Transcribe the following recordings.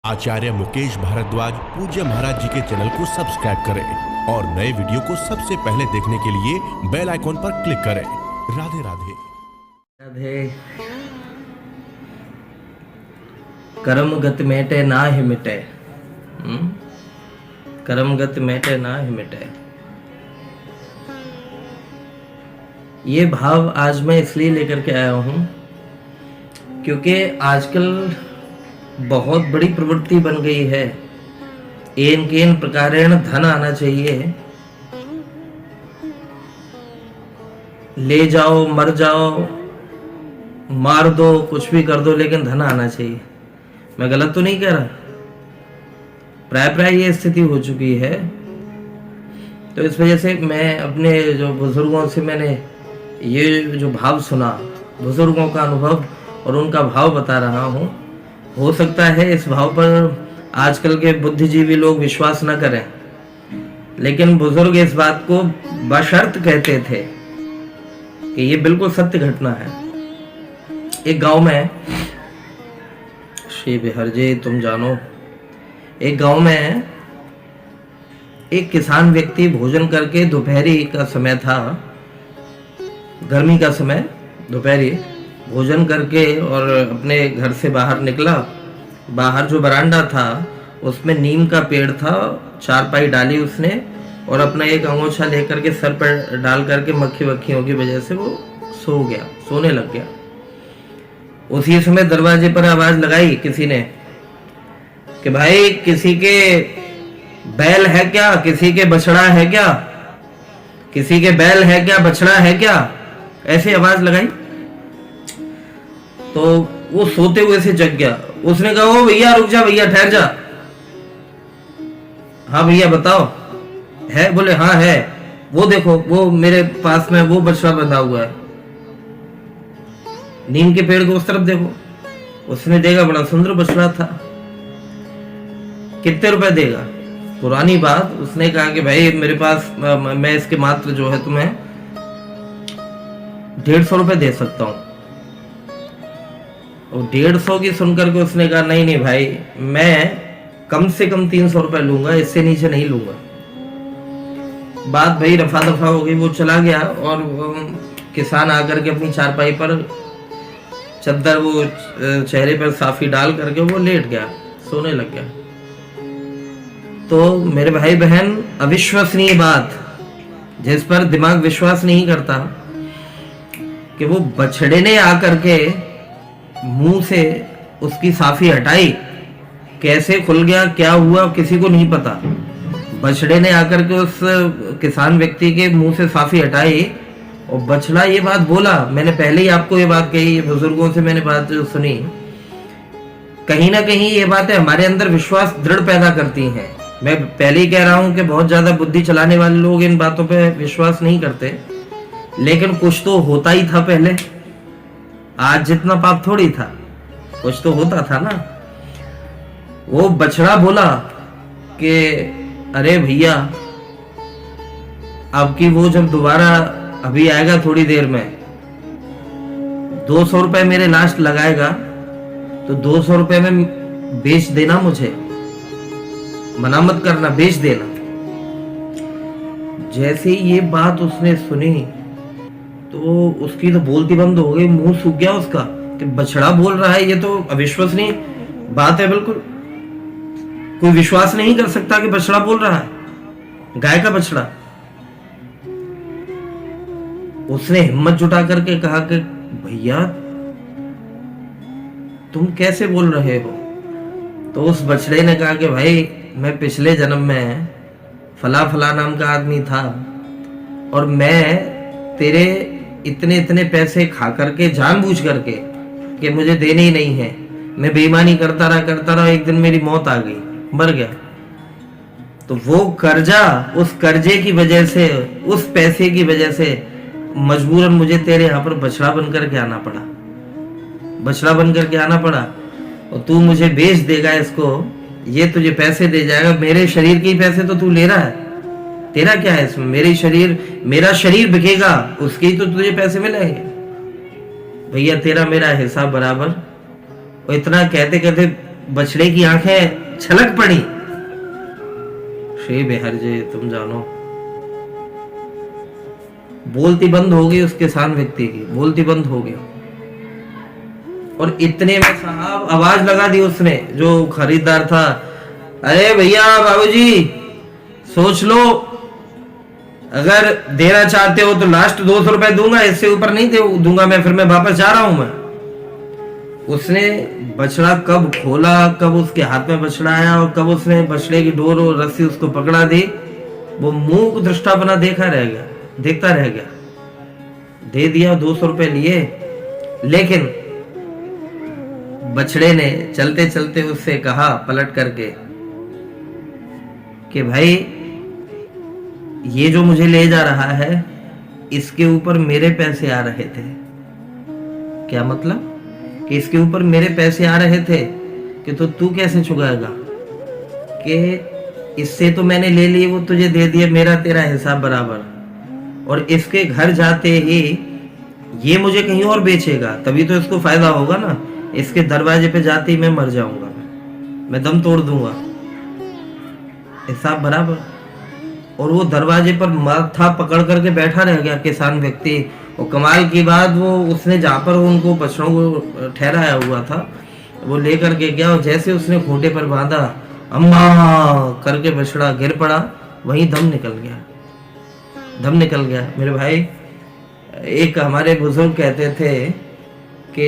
आचार्य मुकेश भारद्वाज पूज्य महाराज जी के चैनल को सब्सक्राइब करें और नए वीडियो को सबसे पहले देखने के लिए बेल आइकॉन पर क्लिक करें। राधे राधे। राधे। कर्म गत मेटे ना ही मिटे। कर्म गत मेटे ना ही मिटे। ये भाव आज मैं इसलिए लेकर के आया हूं क्योंकि आजकल बहुत बड़ी प्रवृत्ति बन गई है। एन केन प्रकारेण धन आना चाहिए, ले जाओ, मर जाओ, मार दो, कुछ भी कर दो, लेकिन धन आना चाहिए। मैं गलत तो नहीं कह रहा, प्राय ये स्थिति हो चुकी है। तो इस वजह से मैं अपने जो बुजुर्गों से मैंने ये जो भाव सुना, बुजुर्गों का अनुभव और उनका भाव बता रहा हूँ। हो सकता है इस भाव पर आजकल के बुद्धिजीवी लोग विश्वास न करें, लेकिन बुजुर्ग इस बात को बशर्त कहते थे कि ये बिल्कुल सत्य घटना है। एक गांव में, श्री बिहार जी तुम जानो, एक गांव में एक किसान व्यक्ति भोजन करके, दोपहरी का समय था, गर्मी का समय, दोपहरी भोजन करके और अपने घर से बाहर निकला। बाहर जो बरांडा था उसमें नीम का पेड़ था, चारपाई डाली उसने और अपना एक अंगोछा लेकर के सर पर डाल करके मक्खी वक्खियों की वजह से वो सो गया, सोने लग गया। उसी समय दरवाजे पर आवाज लगाई किसी ने कि भाई किसी के बैल है क्या, किसी के बछड़ा है क्या, किसी के बैल है क्या, बछड़ा है क्या, ऐसी आवाज लगाई। तो वो सोते हुए से जग गया। उसने कहा ओ भैया रुक जा, भैया ठहर जा। हाँ भैया बताओ, है? बोले हाँ है। वो देखो, वो मेरे पास में वो बछड़ा बंधा हुआ है, नीम के पेड़ को उस तरफ देखो। उसने देखा, बड़ा सुंदर बछड़ा था। कितने रुपए देगा? पुरानी बात। उसने कहा कि भाई मेरे पास, मैं इसके मात्र जो है तुम्हें 150 रुपए दे सकता हूं। और 150 की सुनकर के उसने कहा नहीं नहीं भाई, मैं कम से कम 300 रुपए लूंगा, इससे नीचे नहीं लूंगा। बात भाई रफा दफा हो गई। वो चला गया और किसान आकर के अपनी चारपाई पर चद्दर, वो चेहरे पर साफी डाल करके वो लेट गया, सोने लग गया। तो मेरे भाई बहन, अविश्वसनीय बात, जिस पर दिमाग विश्वास नहीं करता, कि वो बछड़े ने आकर के मुंह से उसकी साफी हटाई। कैसे खुल गया, क्या हुआ, किसी को नहीं पता। बछड़े ने आकर के उस किसान व्यक्ति के मुंह से साफी हटाई और बछड़ा ये बात बोला। मैंने पहले ही आपको ये बात कही, बुजुर्गों से मैंने बात सुनी। कहीं ना कहीं ये बातें हमारे अंदर विश्वास दृढ़ पैदा करती हैं। मैं पहले ही कह रहा हूं कि बहुत ज्यादा बुद्धि चलाने वाले लोग इन बातों पे विश्वास नहीं करते, लेकिन कुछ तो होता ही था पहले। आज जितना पाप थोड़ी था, कुछ तो होता था ना। वो बछड़ा बोला कि अरे भैया, अब की वो जब दोबारा अभी आएगा थोड़ी देर में, 200 रुपए मेरे लास्ट लगाएगा, तो 200 रुपए में बेच देना मुझे, मना मत करना, बेच देना। जैसे ही ये बात उसने सुनी तो उसकी तो बोलती बंद हो गई, मुंह सूख गया उसका कि बछड़ा बोल रहा है, ये तो अविश्वसनीय बात है। बिल्कुल कोई विश्वास नहीं कर सकता कि बछड़ा बोल रहा है, गाय का बछड़ा। उसने हिम्मत जुटा करके कहा कि भैया तुम कैसे बोल रहे हो? तो उस बछड़े ने कहा कि भाई मैं पिछले जन्म में फला फला नाम का आदमी था और मैं तेरे इतने इतने पैसे खा करके, जानबूझ करके कि मुझे देने ही नहीं है, मैं बेईमानी करता रहा, एक दिन मेरी मौत आ गई, मर गया। तो वो कर्जा, उस कर्जे की वजह से, उस पैसे की वजह से मजबूरन मुझे तेरे यहाँ पर बछड़ा बन करके आना पड़ा, बछड़ा बन करके आना पड़ा। और तू मुझे बेच देगा इसको, ये तुझे पैसे दे जाएगा। मेरे शरीर के ही पैसे तो तू ले रहा है, तेरा क्या है इसमें? मेरा शरीर बिकेगा, उसके ही तो तुझे पैसे मिलेंगे। भैया तेरा मेरा हिसाब बराबर। और इतना कहते कहते बछड़े की आंखें छलक पड़ी। श्री बेहरजे तुम जानो, बोलती बंद हो गई उस किसान व्यक्ति की, बोलती बंद हो गया। और इतने में साहब आवाज लगा दी उसने, जो खरीदार था, अरे भैया बाबूजी सोच लो, अगर देना चाहते हो तो लास्ट 200 रुपए दूंगा, इससे ऊपर नहीं दूंगा मैं, फिर मैं वापस जा रहा हूं मैं। उसने बछड़ा कब खोला, कब उसके हाथ में बछड़ा आया और कब उसने बछड़े की डोर और रस्सी उसको पकड़ा दी, वो मुंह को दृष्टा बना देखता रह गया। दे दिया, 200 रुपए लिए, लेकिन बछड़े ने चलते चलते उससे कहा पलट करके कि भाई ये जो मुझे ले जा रहा है, इसके ऊपर मेरे पैसे आ रहे थे। क्या मतलब? कि इसके ऊपर मेरे पैसे आ रहे थे कि तो तू कैसे चुकाएगा, कि इससे तो मैंने ले लिए, वो तुझे दे दिए, मेरा तेरा हिसाब बराबर। और इसके घर जाते ही ये मुझे कहीं और बेचेगा, तभी तो इसको फायदा होगा ना। इसके दरवाजे पे जाते ही मैं मर जाऊंगा, मैं दम तोड़ दूंगा, हिसाब बराबर। और वो दरवाजे पर माथा पकड़ करके बैठा रह गया किसान व्यक्ति। और कमाल की बात, वो उसने जहाँ पर उनको बछड़ों को ठहराया हुआ था, वो लेकर के गया और जैसे उसने खूंटे पर बांधा, अम्मा करके बछड़ा गिर पड़ा, वहीं दम निकल गया मेरे भाई। एक हमारे बुजुर्ग कहते थे कि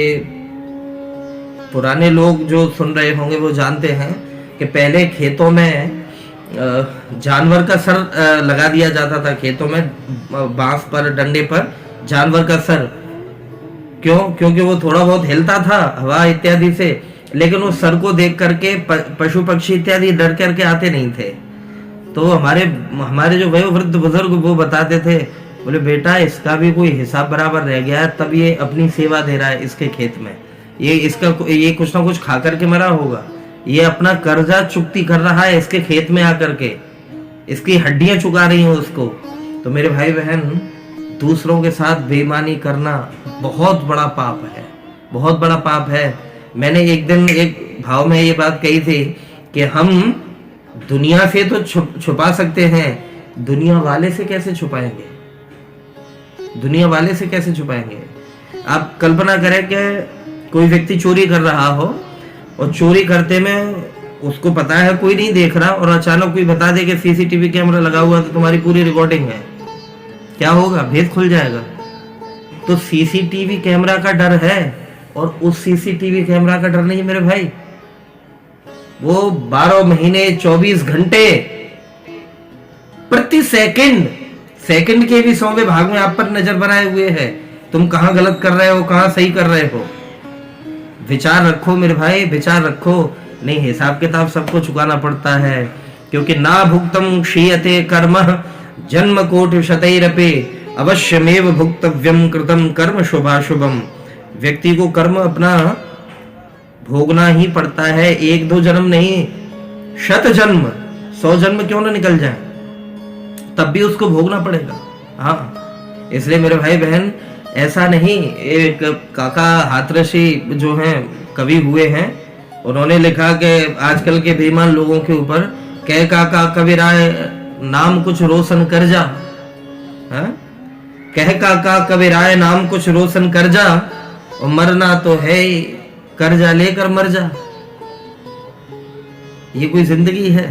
पुराने लोग जो सुन रहे होंगे वो जानते हैं कि पहले खेतों में जानवर का सर लगा दिया जाता था, खेतों में बांस पर, डंडे पर जानवर का सर। क्यों? क्योंकि वो थोड़ा बहुत हिलता था हवा इत्यादि से, लेकिन उस सर को देख करके पशु पक्षी इत्यादि डर करके आते नहीं थे। तो हमारे जो वयोवृद्ध बुजुर्ग वो बताते थे, बोले बेटा इसका भी कोई हिसाब बराबर रह गया है, तब ये अपनी सेवा दे रहा है इसके खेत में, ये कुछ ना कुछ खा करके मरा होगा, ये अपना कर्जा चुकती कर रहा है इसके खेत में आकर के, इसकी हड्डियां चुका रही हैं उसको। तो मेरे भाई बहन, दूसरों के साथ बेईमानी करना बहुत बड़ा पाप है, बहुत बड़ा पाप है। मैंने एक दिन एक भाव में ये बात कही थी कि हम दुनिया से तो छुपा सकते हैं, दुनिया वाले से कैसे छुपाएंगे? दुनिया वाले से कैसे छुपाएंगे? आप कल्पना करें कि कोई व्यक्ति चोरी कर रहा हो और चोरी करते में उसको पता है कोई नहीं देख रहा, और अचानक कोई बता दे कि सीसीटीवी कैमरा लगा हुआ तो तुम्हारी पूरी रिकॉर्डिंग है, क्या होगा? भेद खुल जाएगा। तो सीसीटीवी कैमरा का डर है, और उस सीसीटीवी कैमरा का डर नहीं है मेरे भाई। वो 12 महीने 24 घंटे प्रति सेकंड के भी 100वें भाग में आप पर नजर बनाए हुए है। तुम कहां गलत कर रहे हो, कहां सही कर रहे हो, विचार रखो मेरे भाई, विचार रखो। नहीं, हिसाब किताब सबको चुकाना पड़ता है, क्योंकि ना भुक्तम क्षीयते कर्म जन्म कोटि शतैरपि अवश्यमेव भुक्तव्यम कृतम कर्म शुभाशुभम। व्यक्ति को कर्म अपना भोगना ही पड़ता है, 1-2 जन्म नहीं, 100 जन्म, 100 जन्म क्यों ना निकल जाए, तब भी उसको भोगना पड़ेगा। हाँ, इसलिए मेरे भाई बहन, ऐसा नहीं। एक काका हाथरसी जो हैं कवि हुए हैं, उन्होंने लिखा कि आजकल के बेईमान लोगों के ऊपर, कह काका कबीराय नाम कुछ रोशन कर जा, कह काका कबीराय नाम कुछ रोशन कर जा, और मरना तो है कर्जा लेकर मर जा। ये कोई जिंदगी है?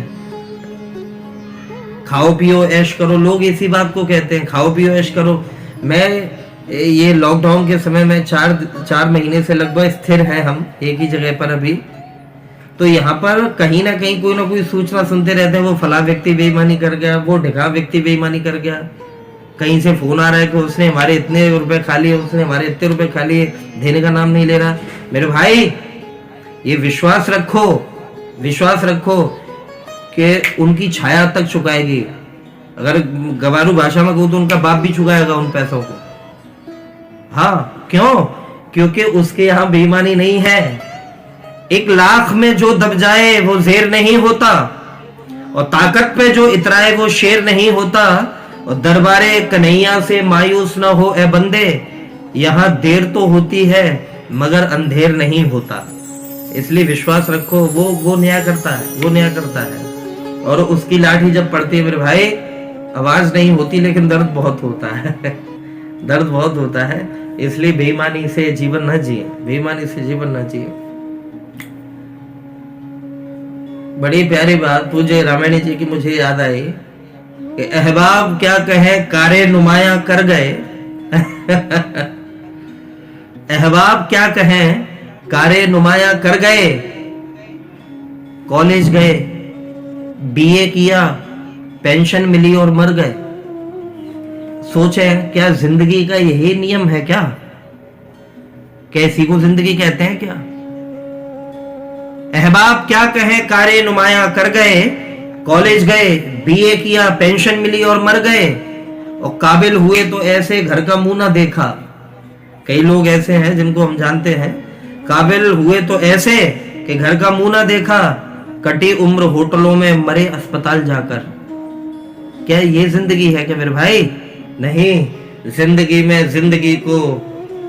खाओ पियो ऐश करो, लोग इसी बात को कहते हैं, खाओ पियो ऐश करो। मैं ये लॉकडाउन के समय में 4 महीने से लगभग स्थिर है हम एक ही जगह पर अभी। तो यहाँ पर कहीं ना कहीं कोई ना कोई सूचना सुनते रहते हैं, वो फला व्यक्ति बेईमानी कर गया, वो ढिका व्यक्ति बेईमानी कर गया, कहीं से फोन आ रहा है कि उसने हमारे इतने रुपए खा लिए, उसने हमारे इतने रुपए खा लिए, देने का नाम नहीं ले रहा। मेरे भाई, ये विश्वास रखो कि उनकी छाया तक चुकाएगी। अगर गवारू भाषा में कहूँ तो उनका बाप भी चुकाएगा उन पैसों को। हाँ, क्यों? क्योंकि उसके यहाँ बेईमानी नहीं है। 1 लाख में जो दब जाए वो शेर नहीं होता, और ताकत पे जो इतराए वो शेर नहीं होता। और दरबारे कन्हैया से मायूस न हो ए बंदे, यहाँ देर तो होती है मगर अंधेर नहीं होता। इसलिए विश्वास रखो, वो न्याय करता है, वो न्याय करता है। और उसकी लाठी जब पड़ती है मेरे भाई, आवाज नहीं होती लेकिन दर्द बहुत होता है दर्द बहुत होता है। इसलिए बेईमानी से जीवन न जिए, बेईमानी से जीवन न जिए। बड़ी प्यारी बात पूज्य रामायणी जी की मुझे याद आई कि अहबाब क्या कहे कारे नुमाया कर गए अहबाब क्या कहें कारे नुमाया कर गए, कॉलेज गए, बीए किया, पेंशन मिली और मर गए। सोचे क्या जिंदगी का यही नियम है क्या? कैसी को जिंदगी कहते हैं क्या? अहबाब क्या कहें कारे नुमाया कर गए, कॉलेज गए, बीए किया, पेंशन मिली और मर गए। और काबिल हुए तो ऐसे घर का मुंह ना देखा। कई लोग ऐसे हैं जिनको हम जानते हैं, काबिल हुए तो ऐसे कि घर का मुंह ना देखा, कटी उम्र होटलों में, मरे अस्पताल जाकर। क्या ये जिंदगी है क्या मेरे भाई? नहीं, जिंदगी में जिंदगी को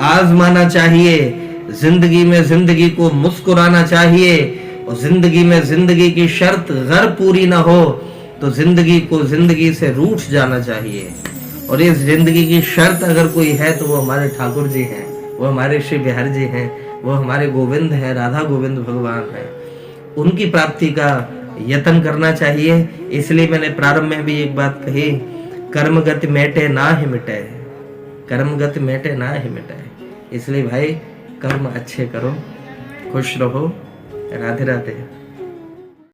आजमाना चाहिए, जिंदगी में जिंदगी को मुस्कुराना चाहिए। और जिंदगी में जिंदगी की शर्त अगर पूरी ना हो तो जिंदगी को जिंदगी से रूठ जाना चाहिए। और इस जिंदगी की शर्त अगर कोई है तो वो हमारे ठाकुर जी हैं, वो हमारे श्री बिहार जी हैं, वो हमारे गोविंद हैं, राधा गोविंद भगवान हैं। उनकी प्राप्ति का यत्न करना चाहिए। इसलिए मैंने प्रारंभ में भी एक बात कही, कर्मगति मेटे ना ही मिटे, कर्मगति मेटे ना ही मिटे। इसलिए भाई कर्म अच्छे करो, खुश रहो। राधे राधे।